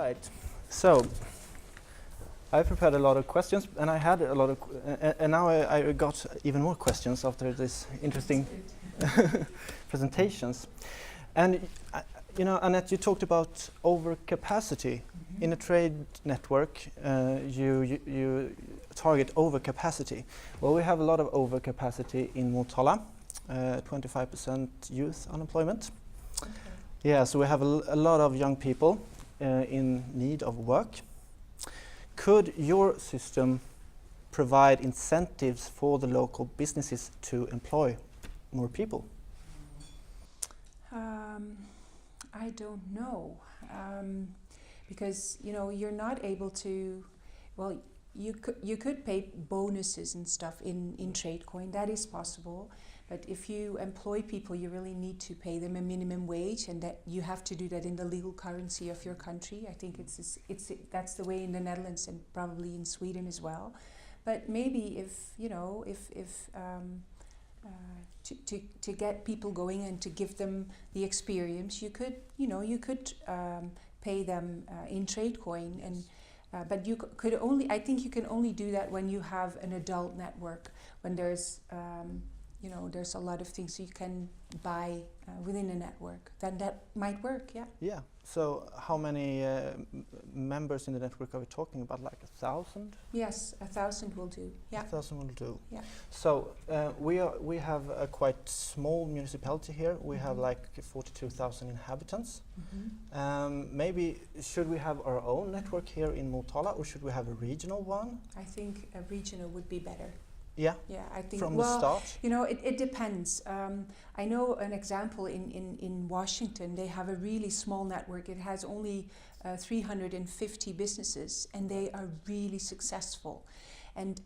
right. So I prepared a lot of questions, and I had a lot of, and now I got even more questions after this interesting presentations. And Anette, you talked about overcapacity. In a trade network. You target overcapacity. Well, we have a lot of overcapacity in Motala, 25% youth unemployment. Okay. Yeah, so we have a lot of young people in need of work. Could your system provide incentives for the local businesses to employ more people? I don't know. Because you're not able to, well, you could pay bonuses and stuff in TradeQoin. That is possible, but if you employ people, you really need to pay them a minimum wage, and that you have to do that in the legal currency of your country. I think that's the way in the Netherlands and probably in Sweden as well. But maybe to get people going and to give them the experience, you could pay them in TradeQoin, and but you could only. I think you can only do that when you have an adult network. When there's there's a lot of things you can buy within a network. Then that might work. Yeah. Yeah. So how many members in the network are we talking about? Like 1,000? Yes, 1,000 will do. Yeah. 1,000 will do. Yeah. So we have a quite small municipality here. We have like 42,000 inhabitants. Maybe should we have our own network here in Motala, or should we have a regional one? I think a regional would be better. Yeah. Yeah, I think from the start. It depends. I know an example in Washington. They have a really small network. It has only 350 businesses, and they are really successful. And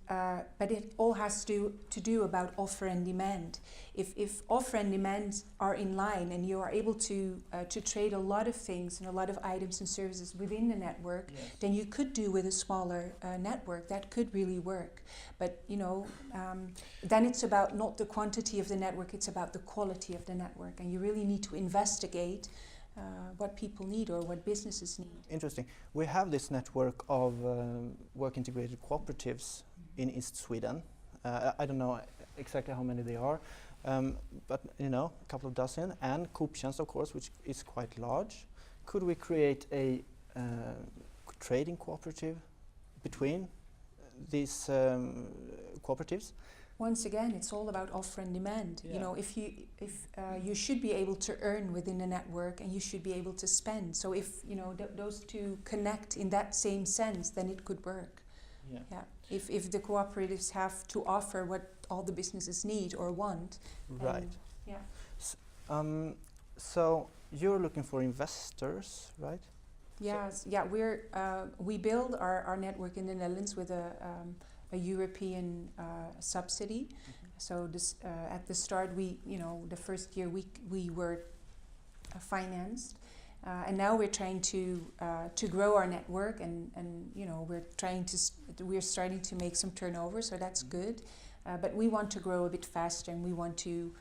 but it all has to do about offer and demand. If offer and demand are in line, and you are able to trade a lot of things and a lot of items and services within the network, yes, then you could do with a smaller network. That could really work. But then it's about not the quantity of the network; it's about the quality of the network, and you really need to investigate what people need or what businesses need. Interesting. We have this network of work integrated cooperatives in East Sweden. I don't know exactly how many they are, but a couple of dozen, and Kooptjänst, of course, which is quite large. Could we create a trading cooperative between these cooperatives? Once again, it's all about offer and demand. Yeah. If you should be able to earn within a network, and you should be able to spend. So if those two connect in that same sense, then it could work. Yeah. Yeah. If the cooperatives have to offer what all the businesses need or want. Right. Yeah. So you're looking for investors, right? Yes. Yeah. We build our network in the Netherlands with a European subsidy. So this at the start, the first year we were financed, and now we're trying to grow our network, and we're starting to make some turnover, so that's good. But we want to grow a bit faster, and we want to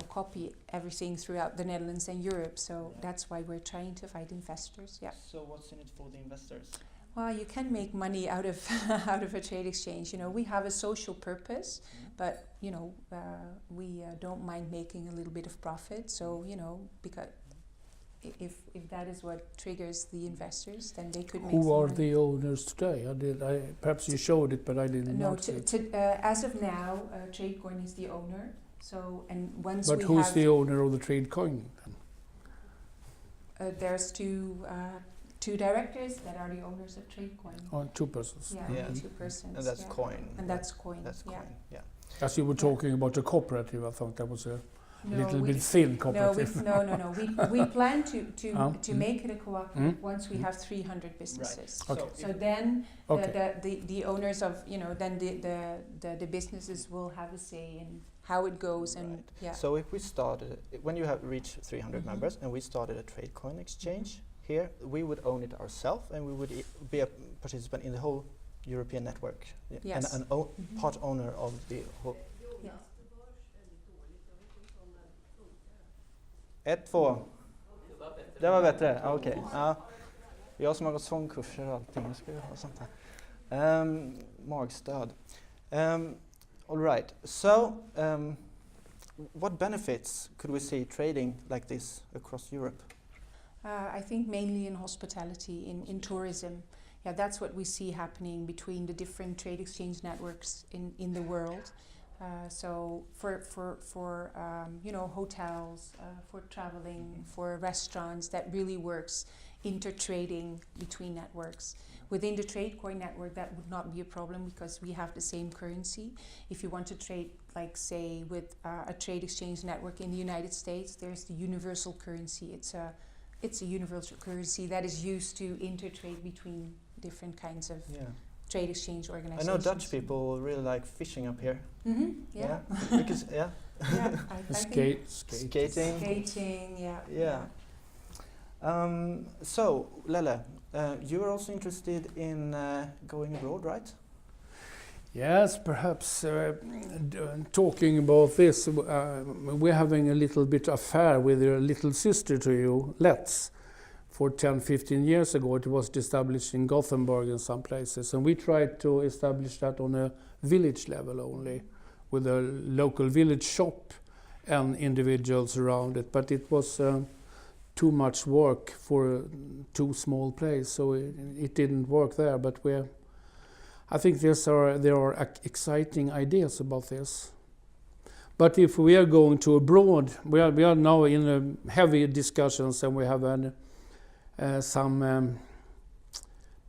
copy everything throughout the Netherlands and Europe. So that's why we're trying to find investors. Yeah. So what's in it for the investors? Well, you can make money out of a trade exchange. We have a social purpose, but we don't mind making a little bit of profit. So because if that is what triggers the investors, then they could make. Who are the owners today? Perhaps you showed it, but I didn't know. As of now, TradeQoin is the owner. So once. But who's the owner of the TradeQoin then? There's two directors that are the owners of TradeQoin. Oh, two persons. Yeah, 2 persons. And that's Coin. And that's Coin. That's Coin. Yeah. As you were talking about a cooperative, I thought that was a little bit thin cooperative. No. We plan to make it a cooperative once we have 300 businesses. Right. Okay. So then the owners of then the businesses will have a say in how it goes. Right. And yeah. So if we started when you have reached 300 members, and we started a TradeQoin exchange. Here, we would own it ourselves, and we would be a participant in the whole European network. Yes. And part owner of the whole. Yeah. 1, 2. Det var bättre. Okej. Jag som har gått sångkurser och allting, jag ska ju ha sånt här. Magstöd. All right, so what benefits could we see trading like this across Europe? I think mainly in hospitality, in tourism. Yeah, that's what we see happening between the different trade exchange networks in the world. So for hotels, for traveling, for restaurants, that really works intertrading between networks. Within the TradeQoin network, that would not be a problem because we have the same currency. If you want to trade, like say, with a trade exchange network in the United States, there's the universal currency. It's a universal currency that is used to intertrade between different kinds of trade exchange organizations. I know Dutch people really like fishing up here. Mm-hmm. Yeah. Because I skating. Skating. Yeah. Yeah. So Lelle, you are also interested in going abroad, right? Yes, perhaps talking about this, we're having a little bit affair with your little sister to you, Let's. For 10-15 years ago, it was established in Gothenburg and some places, and we tried to establish that on a village level only, with a local village shop and individuals around it. But it was too much work for a too small place, so it didn't work there. But I think there are exciting ideas about this. But if we are going to abroad, we are now in heavy discussions, and we have some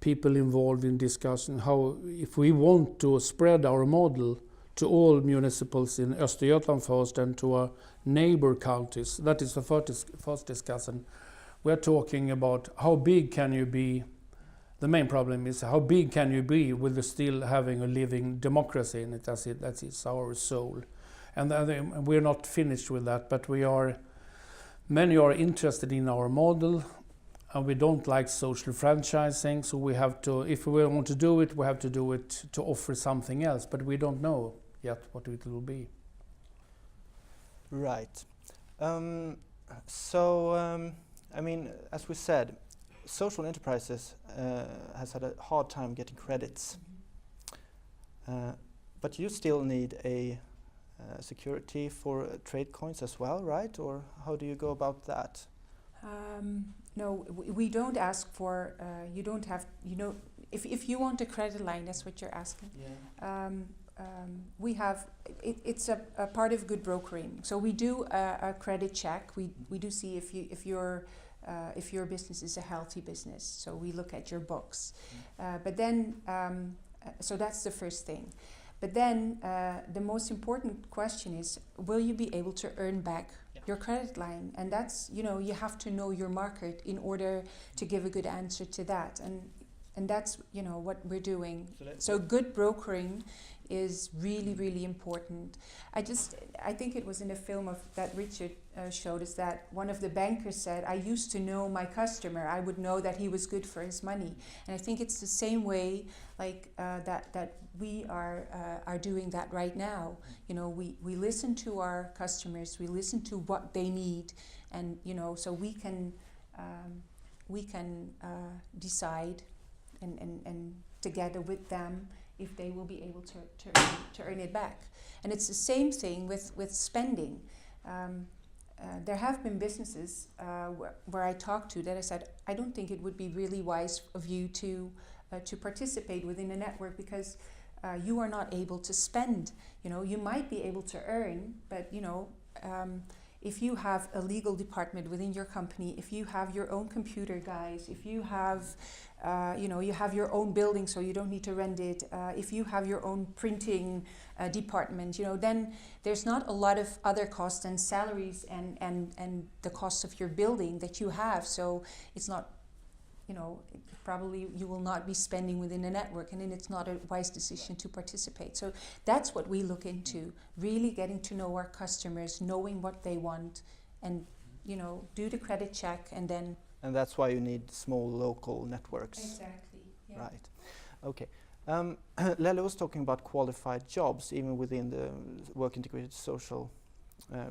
people involved in discussion how, if we want to spread our model to all municipals in Östergötland first and to our neighbor counties. That is the first discussion. We are talking about how big can you be. The main problem is how big can you be with still having a living democracy in it. That is our soul. And we're not finished with that, but many are interested in our model, and we don't like social franchising, so we have to, if we want to do it, we have to do it to offer something else, but we don't know yet what it will be. Right. I mean, as we said, social enterprises has had a hard time getting credits. But you still need a security for trade coins as well, right? Or how do you go about that? No, we don't ask for, you don't have, if you want a credit line, that's what you're asking. Yeah. We have, it's a part of good brokering. So we do a credit check. We do see if your business is a healthy business. So we look at your books. But then, so that's the first thing. But then the most important question is, will you be able to earn back your credit line? And that's, you have to know your market in order to give a good answer to that. And that's, what we're doing. So good brokering is really, really important. I think it was in a film that Richard showed us, that one of the bankers said, I used to know my customer. I would know that he was good for his money. And I think it's the same way, like that we are doing that right now. We listen to our customers, we listen to what they need, and so we can decide and together with them if they will be able to earn it back. And it's the same thing with spending. There have been businesses where I talked to that I said, I don't think it would be really wise of you to participate within a network because you are not able to spend. You might be able to earn, but if you have a legal department within your company, if you have your own computer guys, if you have you have your own building so you don't need to rent it, if you have your own printing department, then there's not a lot of other costs and salaries and the cost of your building that you have. So it's not, probably you will not be spending within a network, and then it's not a wise decision to participate. So that's what we look into, really getting to know our customers, knowing what they want, and do the credit check, and then. And that's why you need small local networks. Exactly. Yeah. Right. Okay. Lelle was talking about qualified jobs, even within the work integrated social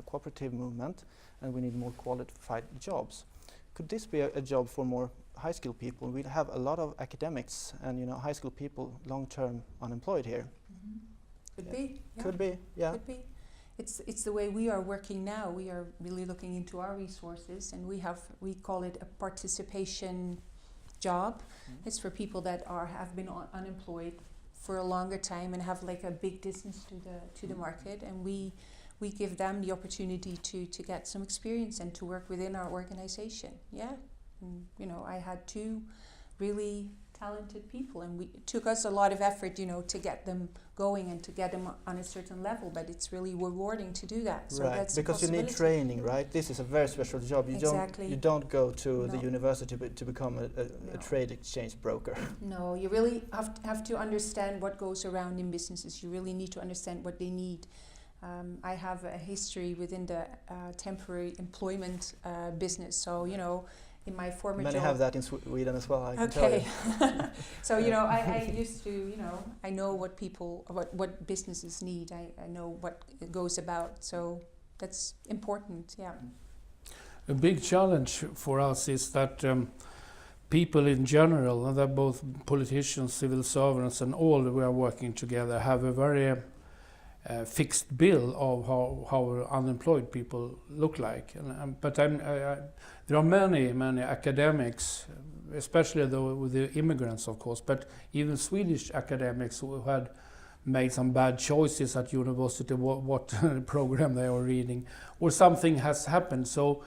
cooperative movement, and we need more qualified jobs. Could this be a job for more high school people. We have a lot of academics and high school people long-term unemployed here. Could be. Yeah. Could be. Yeah. Could be. It's the way we are working now. We are really looking into our resources, and we call it a participation job. It's for people that have been unemployed for a longer time and have like a big distance to the market, and we give them the opportunity to get some experience and to work within our organization. Yeah, and, I had 2 really talented people, and it took us a lot of effort, to get them going and to get them on a certain level, but it's really rewarding to do that. So right, that's because you need training, right? This is a very special job. You don't go to the university to become a trade exchange broker. No, you really have to understand what goes around in businesses. You really need to understand what they need. I have a history within the temporary employment business, so in my former job. Many have that in Sweden as well, I can tell you. So, I used to, I know what businesses need. I know what it goes about. So that's important, yeah. A big challenge for us is that people in general, and that both politicians, civil servants, and all we are working together, have a very fixed bill of how unemployed people look like. But there are many academics, especially with the immigrants, of course, but even Swedish academics who had made some bad choices at university, what program they are reading, or something has happened. So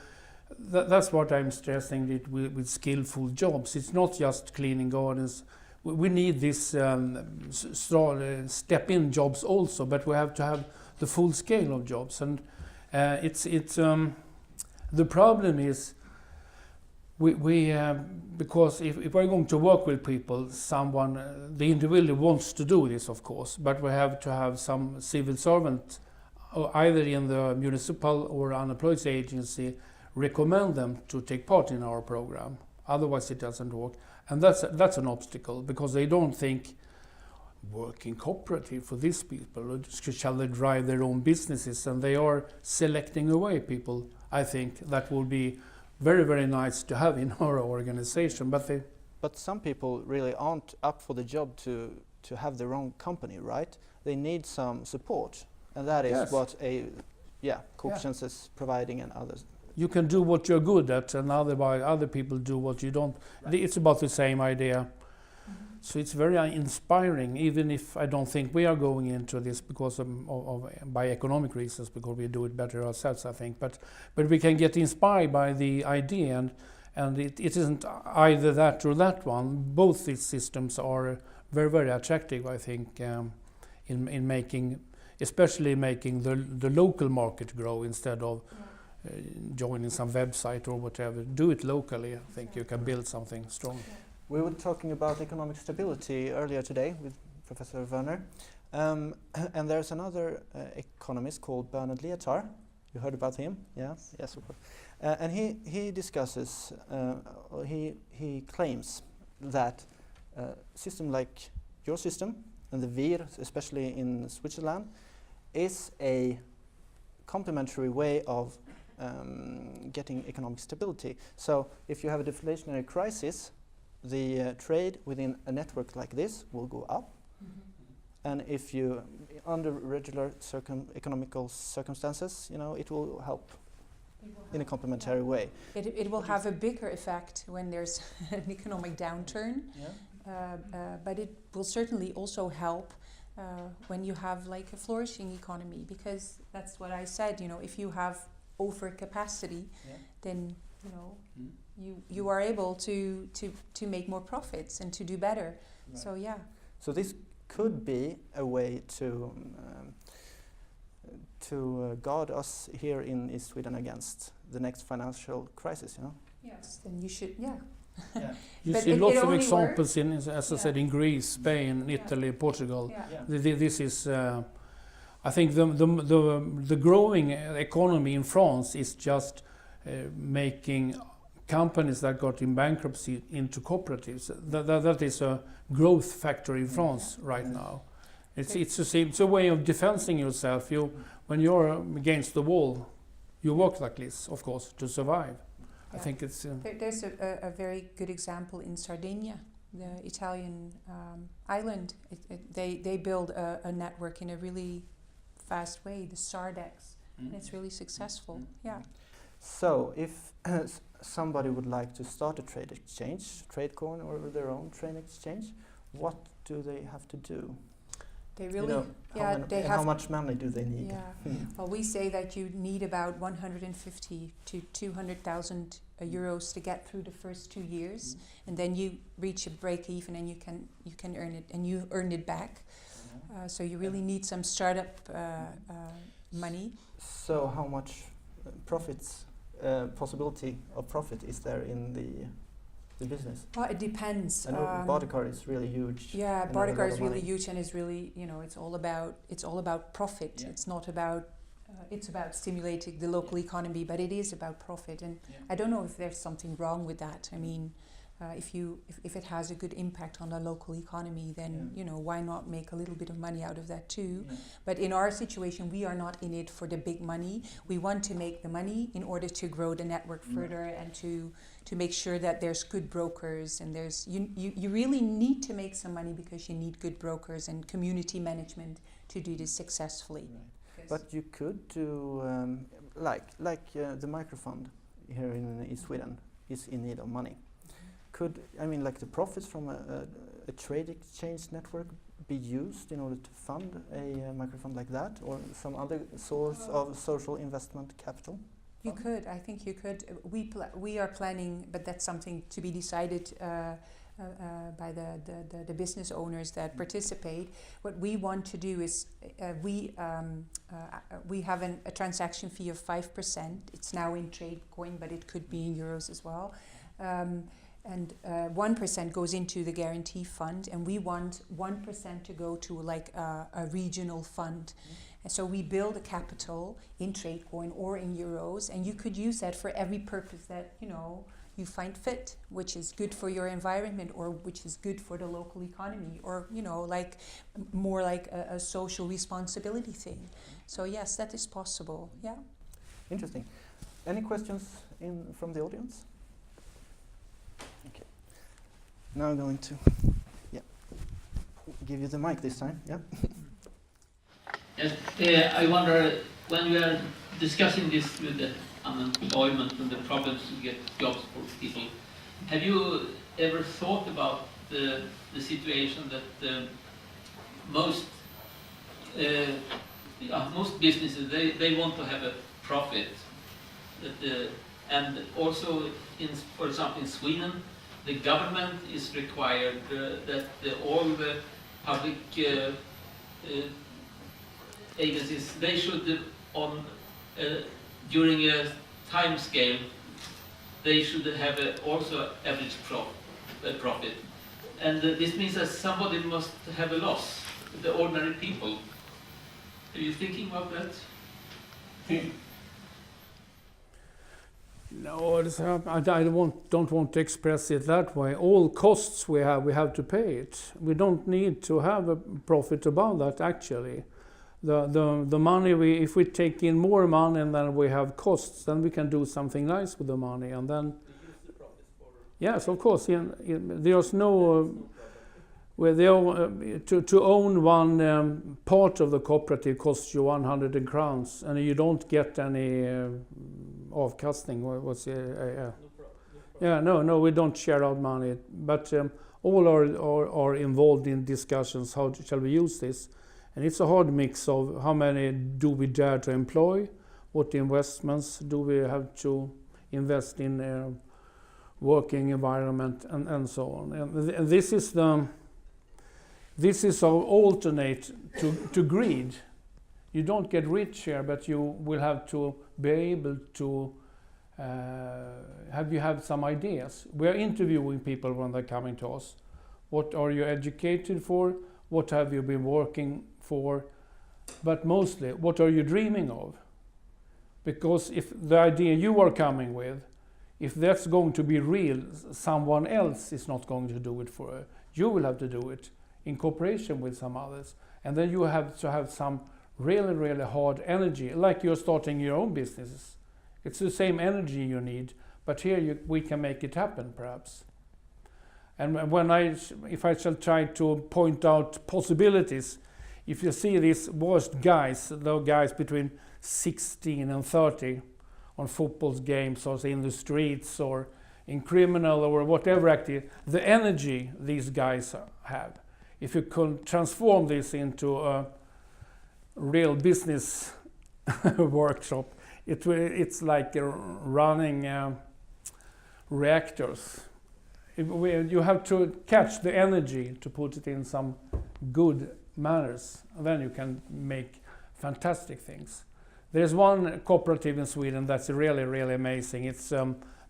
that's what I'm stressing with skillful jobs. It's not just cleaning gardens. We need this step-in jobs also, but we have to have the full scale of jobs. And the problem is because if we're going to work with people, the individual wants to do this, of course, but we have to have some civil servant, either in the municipal or unemployed agency, recommend them to take part in our program. Otherwise, it doesn't work. And that's an obstacle, because they don't think working cooperative for these people, shall they drive their own businesses, and they are selecting away people. I think that will be very, very nice to have in our organization. But some people really aren't up for the job to have their own company, right? They need some support, and that is what Kooptjänst is providing, and others. You can do what you're good at, and other people do what you don't. Right. It's about the same idea. So it's very inspiring, even if I don't think we are going into this because by economic reasons, because we do it better ourselves, I think. But we can get inspired by the idea, and it isn't either that or that one. Both these systems are very, very attractive, I think, in especially making the local market grow instead of joining some website or whatever. Do it locally. I think you can build something strong. We were talking about economic stability earlier today with Professor Werner, and there's another economist called Bernard Lietaer. You heard about him? Yeah? Yes, of course. And he discusses, he claims that a system like your system, and the VIR, especially in Switzerland, is a complementary way of getting economic stability. So if you have a deflationary crisis, the trade within a network like this will go up. And if you, under regular economical circumstances, it will help in a complementary way. It will have a bigger effect when there's an economic downturn, but it will certainly also help when you have like a flourishing economy, because that's what I said, if you have overcapacity, then you are able to make more profits and to do better. Right. So so this could be a way to guard us here in Sweden against the next financial crisis. Yes, then you should. You see lots of examples in, as I said, in Greece, Spain, Italy, Portugal. This is. I think the growing economy in France is just making companies that got in bankruptcy into cooperatives. That is a growth factor in France right now. It's a way of defending yourself. When you're against the wall, you work like this, of course, to survive. I think it's... There's a very good example in Sardinia, the Italian island. They build a network in a really fast way, the Sardex, and it's really successful. Yeah. So if somebody would like to start a trade exchange, TradeQoin or their own trade exchange, what do they have to do? They really, you know, how much money do they need? Yeah. Well, we say that you need about 150 to 200,000 euros to get through the first 2 years, and then you reach a break even, and you can earn it, and you earn it back. So you really need some startup money. So how much possibility of profit is there in the business? Well, it depends. I know Moderator is really huge. Yeah, Moderator is really huge, and is really, you know, it's all about profit. Yeah. It's not about it's about stimulating the local economy, but it is about profit. And I don't know if there's something wrong with that. I mean, if it has a good impact on the local economy, then you know, why not make a little bit of money out of that too? But in our situation, we are not in it for the big money. We want to make the money in order to grow the network further, and to make sure that there's good brokers, and there's you really need to make some money because you need good brokers and community management to do this successfully. Right. But you could do like the microfund here in Sweden is in need of money. Like the profits from a trade exchange network be used in order to fund a microfund like that, or some other source of social investment capital? You could. I think you could. We are planning, but that's something to be decided by the business owners that participate. What we want to do is we have a transaction fee of 5%. It's now in TradeQoin, but it could be in euros as well. And 1% goes into the guarantee fund, and we want 1% to go to like a regional fund. And so we build a capital in TradeQoin or in euros, and you could use that for every purpose that, you know, you find fit, which is good for your environment, or which is good for the local economy, or, you know, like more like a social responsibility thing. So yes, that is possible. Yeah. Interesting. Any questions from the audience? Okay. Now I'm going to give you the mic this time. Yeah. Yes, I wonder, when you are discussing this with the unemployment and the problems to get jobs for people, have you ever thought about the situation that most businesses, they want to have a profit, and also for example in Sweden, the government is required that all the public agencies, they should during a time scale, they should have also average profit, and this means that somebody must have a loss, the ordinary people. Are you thinking about that? No, I don't want to express it that way. All costs we have to pay it. We don't need to have a profit above that, actually. The money, if we take in more money and then we have costs, then we can do something nice with the money, and then... Yes, of course. There's no... to own one part of the cooperative costs you 100 crowns, and you don't get any avkastning. No, we don't share out money, but all are involved in discussions. How shall we use this? And it's a hard mix of how many do we dare to employ, what investments do we have to invest in working environment, and so on. And this is our alternate to greed. You don't get rich here, but you will have to be able to have some ideas. We are interviewing people when they're coming to us. What are you educated for? What have you been working for? But mostly, what are you dreaming of? Because if the idea you are coming with, if that's going to be real, someone else is not going to do it for you. You will have to do it in cooperation with some others. And then you have to have some really, really hard energy, like you're starting your own businesses. It's the same energy you need, But here we can make it happen, perhaps. And if I shall try to point out possibilities, if you see these worst guys, the guys between 16 and 30 on football games or in the streets or in criminal or whatever activity, the energy these guys have, if you can transform this into a real business workshop, it's like running reactors. You have to catch the energy to put it in some good manners, and then you can make fantastic things. There's one cooperative in Sweden that's really, really amazing. It's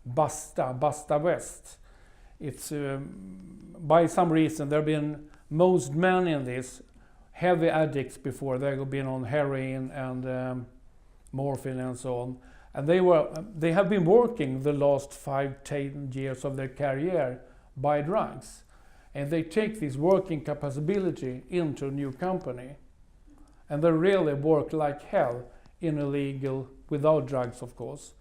Basta West. It's by some reason there have been most men in this heavy addicts before. They've been on heroin and morphine and so on. And they have been working the last 5-10 years of their career by drugs. And they take this working capability into a new company. And they really work like hell in illegal, without drugs of course.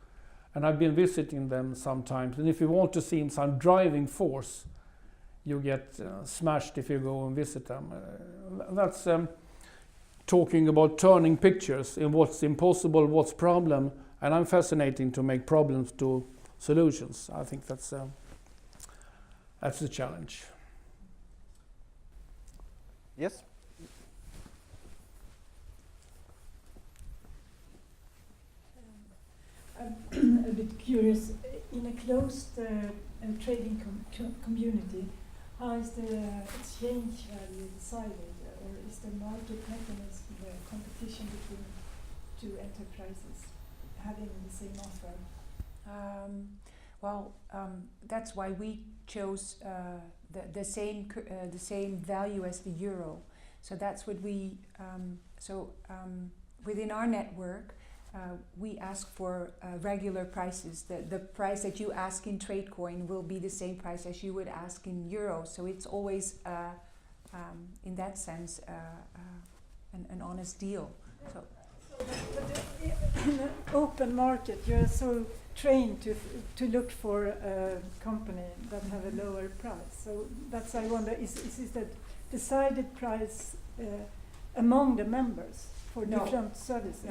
And I've been visiting them sometimes. And if you want to see some driving force, you get smashed if you go and visit them. That's talking about turning pictures in what's impossible, what's problem. And I'm fascinating to make problems to solutions. I think that's the challenge. Yes? I'm a bit curious. In a closed trading community, how is the exchange value decided? Or is the market mechanism the competition between two enterprises having the same offer? That's why we chose the same value as the euro. So that's what we. Within our network, we ask for regular prices. The price that you ask in TradeQoin will be the same price as you would ask in euro. So it's always, in that sense, an honest deal. So in an open market, you're so trained to look for a company that have a lower price. So that's, I wonder, is the decided price among the members for different services?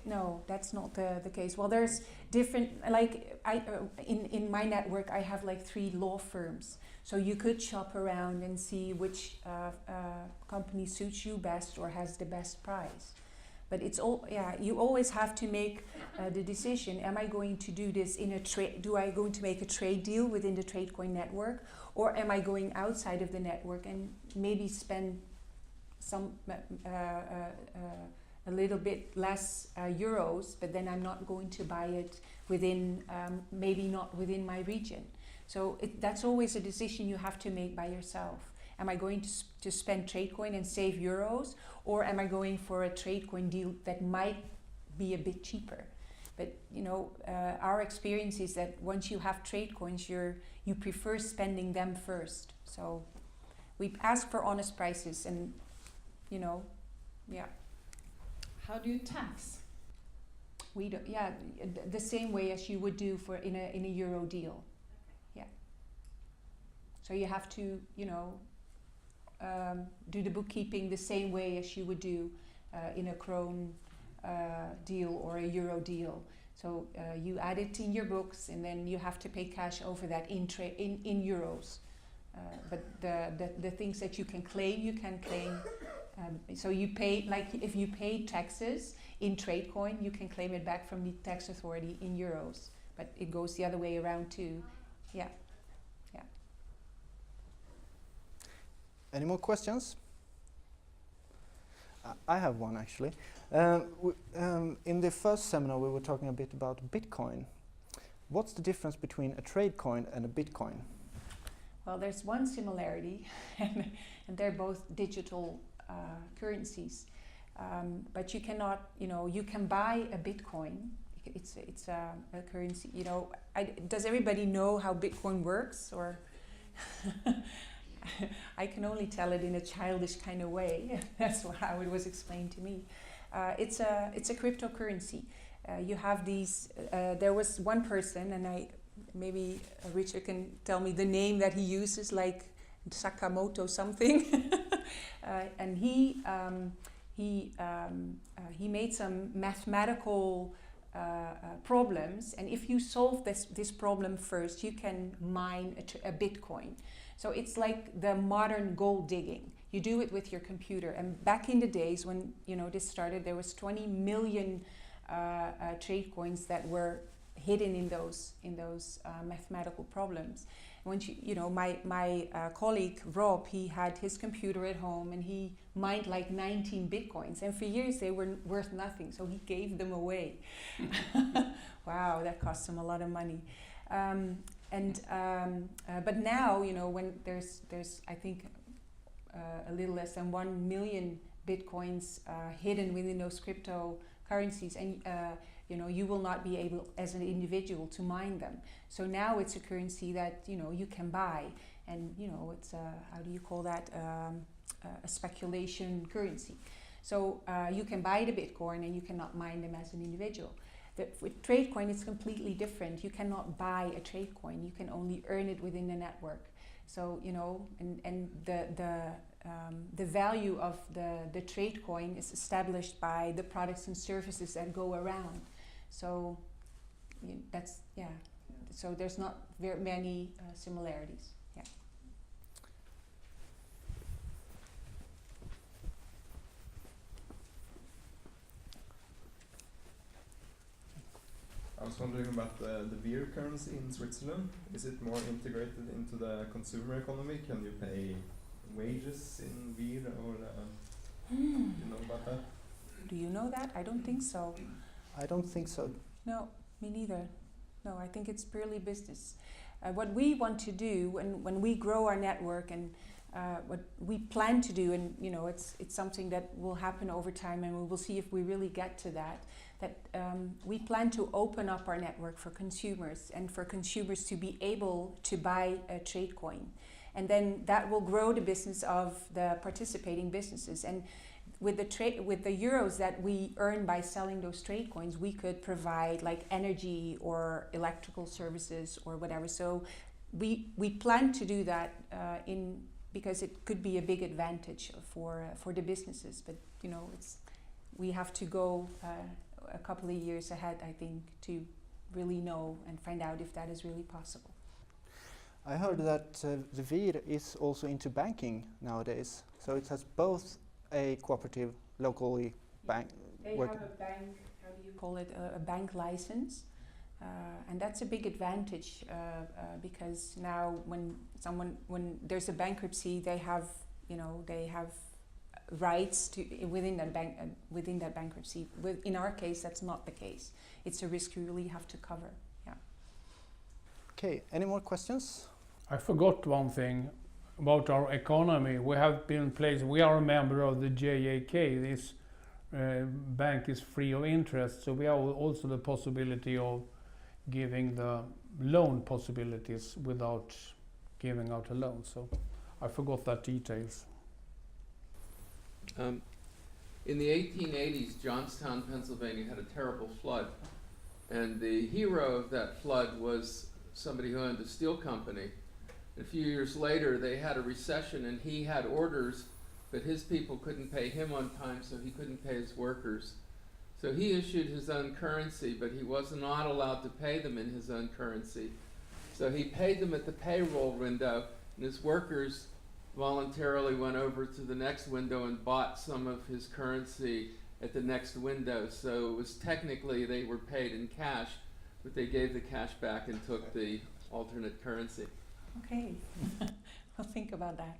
No, that's not the case. Well, there's different, like in my network, I have like 3 law firms. So you could shop around and see which company suits you best or has the best price. But it's all, you always have to make the decision, am I going to do this in a trade, do I going to make a trade deal within the TradeQoin network, or am I going outside of the network and maybe spend some, a little bit less euros, but then I'm not going to buy it within, maybe not within my region. So that's always a decision you have to make by yourself. Am I going to spend TradeQoin and save euros, or am I going for a TradeQoin deal that might be a bit cheaper? But you know, our experience is that once you have TradeQoins, you prefer spending them first. So we ask for honest prices, and you know, yeah. How do you tax? We do, the same way as you would do for in a euro deal. Yeah. So you have to, you know, do the bookkeeping the same way as you would do in a krone deal or a euro deal. So you add it in your books, and then you have to pay cash over that in euros. But the things that you can claim. So you pay, like if you pay taxes in TradeQoin, you can claim it back from the tax authority in euros. But it goes the other way around too. Yeah. Any more questions? I have one actually. In the first seminar we were talking a bit about Bitcoin. What's the difference between a TradeQoin and a Bitcoin? Well, there's one similarity, and they're both digital currencies. But you cannot, you know, you can buy a Bitcoin. It's a currency. You know, does everybody know how Bitcoin works, or? I can only tell it in a childish kind of way. That's how it was explained to me. It's a cryptocurrency, you have these. There was one person, and maybe Richard can tell me the name that he uses, like Sakamoto something, and he made some mathematical problems, and if you solve this problem first, you can mine a Bitcoin. So it's like the modern gold digging. You do it with your computer. And back in the days when this started, there was 20 million trade coins that were hidden in those mathematical problems. Once my colleague Rob, he had his computer at home and he mined like 19 Bitcoins, and for years they were worth nothing, so he gave them away. Wow, that cost him a lot of money. But now, when there's I think a little less than 1 million Bitcoins hidden within those cryptocurrencies, and you will not be able as an individual to mine them. So now it's a currency that you can buy, and it's how do you call that, a speculation currency. So you can buy the Bitcoin and you cannot mine them as an individual. With TradeQoin it's completely different. You cannot buy a TradeQoin, you can only earn it within the network. So and the value of the TradeQoin is established by the products and services that go around. So that's So there's not very many similarities. Yeah. I was wondering about the beer currency in Switzerland. Is it more integrated into the consumer economy? Can you pay wages in beer, or do you know about that? Do you know that? I don't think so. I don't think so. No, me neither. No, I think it's purely business. What we want to do when we grow our network, and what we plan to do, and it's something that will happen over time, and we will see if we really get to that. We plan to open up our network for consumers, and for consumers to be able to buy a TradeQoin, and then that will grow the business of the participating businesses. And with the euros that we earn by selling those TradeQoins, we could provide like energy or electrical services or whatever. So we plan to do that because it could be a big advantage for the businesses. But we have to go a couple of years ahead, I think, to really know and find out if that is really possible. I heard that the VIR is also into banking nowadays, so it has both a cooperative locally bank. They have a bank, how do you call it, a bank license, and that's a big advantage because now when there's a bankruptcy, they have rights to within that bankruptcy. In our case, that's not the case. It's a risk you really have to cover. Yeah. Okay. Any more questions? I forgot one thing about our economy. We have been placed. We are a member of the JAK. This bank is free of interest, so we have also the possibility of giving the loan possibilities without giving out a loan. So I forgot that details. In the 1880s, Johnstown, Pennsylvania had a terrible flood, and the hero of that flood was somebody who owned a steel company. A few years later, they had a recession, and he had orders, but his people couldn't pay him on time, so he couldn't pay his workers. So he issued his own currency, but he was not allowed to pay them in his own currency. So he paid them at the payroll window, and his workers voluntarily went over to the next window and bought some of his currency at the next window. So it was technically they were paid in cash, but they gave the cash back and took the alternate currency. Okay, I'll think about that.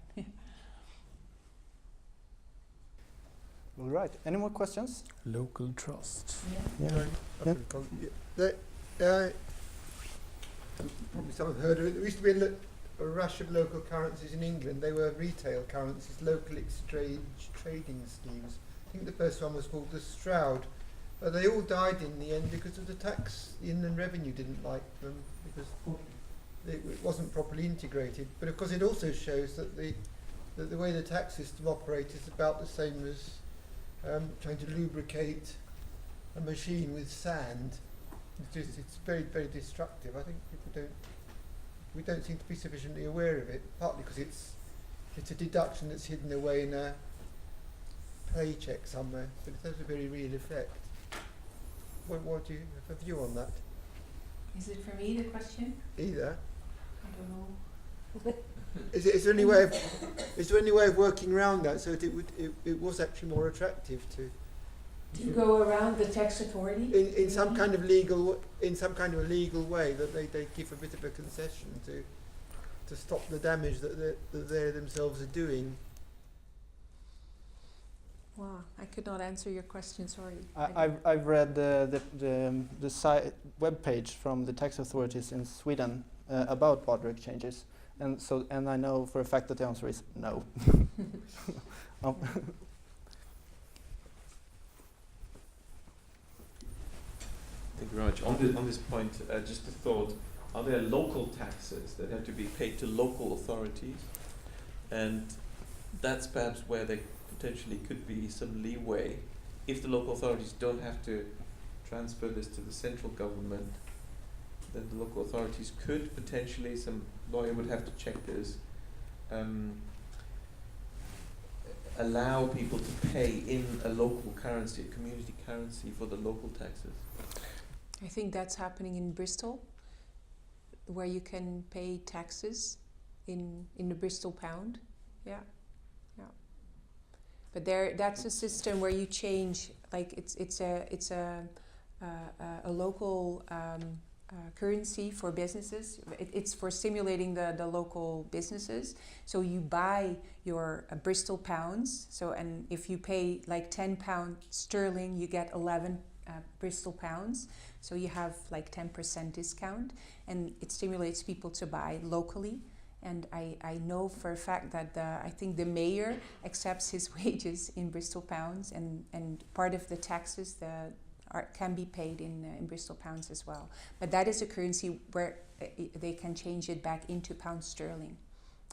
All right. Any more questions? Local trust. Yeah. Probably some have heard of it. There used to be a rush of local currencies in England. They were retail currencies, local exchange trading schemes. I think the first one was called the Stroud. They all died in the end because of the tax. The Inland Revenue didn't like them because it wasn't properly integrated. But of course it also shows that the way the tax system operates is about the same as trying to lubricate a machine with sand. It's very, very destructive. I think we don't seem to be sufficiently aware of it, partly because it's a deduction that's hidden away in a paycheck somewhere, but it has a very real effect. What do you have a view on that? Is it for me, the question? Either. I don't know. Is there any way of working around that so that it was actually more attractive to go around the tax authority in some kind of legal way, that they give a bit of a concession to stop the damage that they themselves are doing? Wow, I could not answer your question, sorry. I've read the web page from the tax authorities in Sweden about border exchanges, and I know for a fact that the answer is no. Thank you very much. On this point, just a thought: are there local taxes that have to be paid to local authorities? And that's perhaps where there potentially could be some leeway if the local authorities don't have to transfer this to the central government. Then the local authorities could potentially, some lawyer would have to check this, allow people to pay in a local currency, a community currency, for the local taxes. I think that's happening in Bristol, where you can pay taxes in the Bristol pound. Yeah. But that's a system where you change, like it's a local currency for businesses. It's for stimulating the local businesses. So you buy your Bristol pounds. So, and if you pay like £10 sterling, you get 11 Bristol pounds. So you have like 10% discount, and it stimulates people to buy locally. And I know for a fact that I think the mayor accepts his wages in Bristol pounds, and part of the taxes can be paid in Bristol pounds as well. But that is a currency where they can change it back into pound sterling,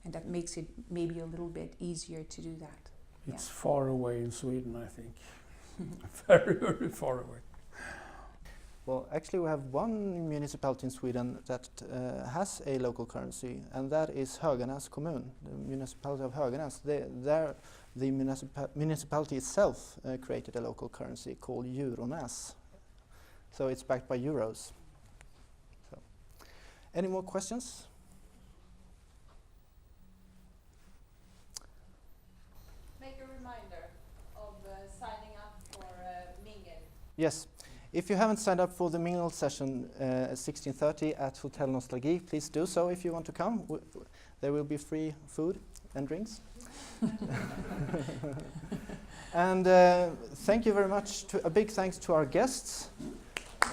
and that makes it maybe a little bit easier to do that. It's far away in Sweden, I think. Very, very far away. Well, actually we have one municipality in Sweden that has a local currency, and that is Höganäs kommun, the municipality of Höganäs. The municipality itself created a local currency called Euronäs. So it's backed by euros. So, any more questions? Make a reminder of signing up for Mingle. Yes. If you haven't signed up for the Mingle session at 16:30 at Hotel Nostalgie, please do so if you want to come. There will be free food and drinks. And thank you very much. A big thanks to our guests.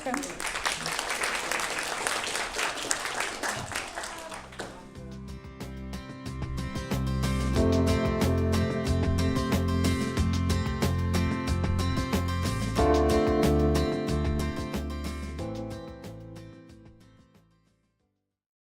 Okay.